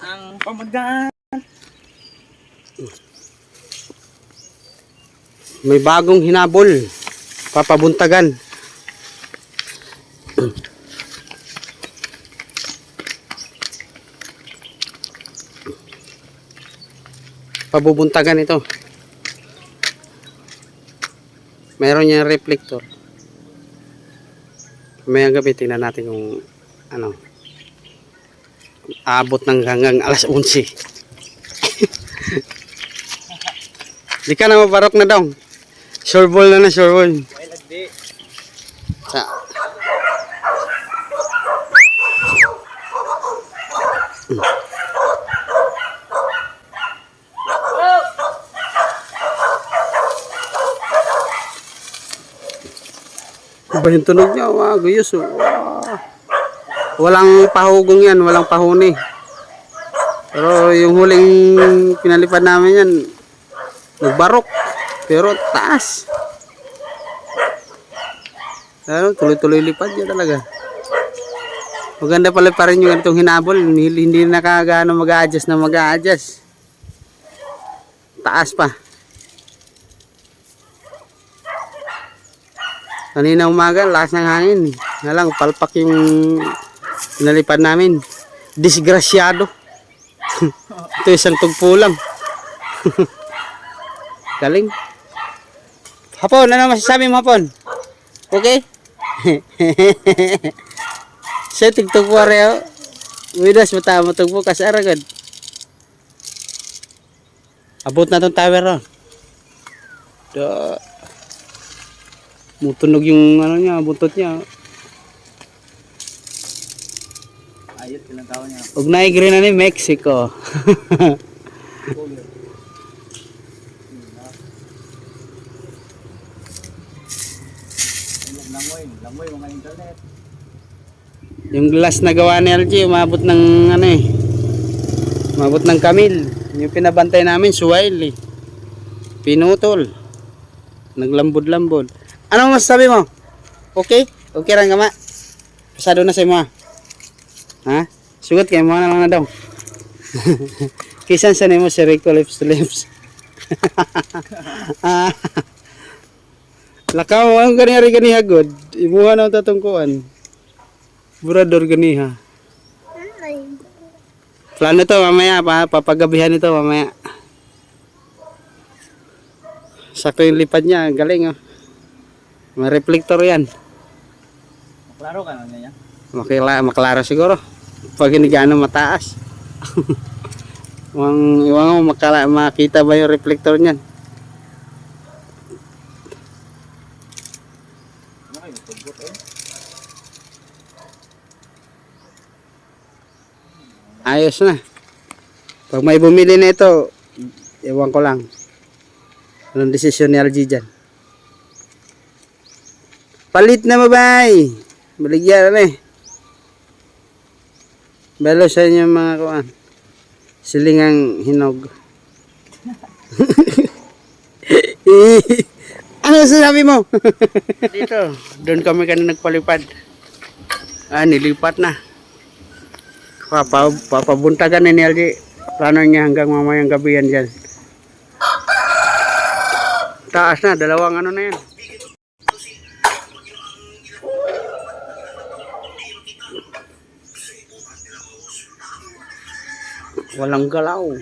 ang pamagaan. May bagong hinabol. Papabuntagan. Pabubuntagan ito. Meron niyang reflector. Mayang gabi tingnan natin kung ano. Abot ng hanggang alas 11. Di ka na mabarok na daw. Sure ball na sure ball. Sa Iba yung tunog niya, wow, guyos. Wow. Walang pahugong yan, walang pahuni. Pero yung huling pinalipad namin yan, nagbarok. Pero taas. Ano, tuloy-tuloy lipad niya talaga. Maganda pala pa rin yung ganitong hinabol. Hindi nakagaano mag-a-adjust na mag-a-adjust. Taas pa. Kanina umaga, lakas ng hangin. Nalang, palpak yung pinalipad namin. Disgrasyado. Ito isang tugpo lang. Galing. Hapon, ano masasabi mo hapon? Okay? Sa tigtugpo reo. Widas matama tugpo kasaragad. Abot na itong tower. Mutunog yung ano niya, buntot niya. Ayot ilang taon niya. Ug naigre na ni Mexico. Langoy mga internet. Yung glass na gawa ni LG, umabot ng ano eh. Umabot ng kamil. Yung pinabantay namin, suwail eh. Pinutol. Naglambod-lambod. Anong masasabi mo? Okay? Okay lang ka ma? Pasado na sa mo ha? Sugat kayo mo na lang na daw. Kisan sa nimo si Rico lips to lips. Lakaw ang ganiha god. Ibuhan ang tatungkuan. Burador ganiha. Plano to mamaya papagabihan ito mamaya. Sakto yung lipad niya, galing oh. May reflector yan. Maklaro ka na niya? Maklaro siguro. Pag hindi gaano mataas. Iwan mo makita ba yung reflector niyan? Ayos na. Pag may bumili na ito, iwan ko lang. Anong desisyon ni LG dyan? Palit na babay. Baligyan na eh. Balo sa inyo mga kuwan. Silingang hinog. Ano sasabi mo? Dito, doon kami kanina nagpalipad. Nilipat na. Papabuntagan na ni LG. Plano niya hanggang mamayang gabi yan dyan. Taas na, dalawang ano na yan. Walang galaw.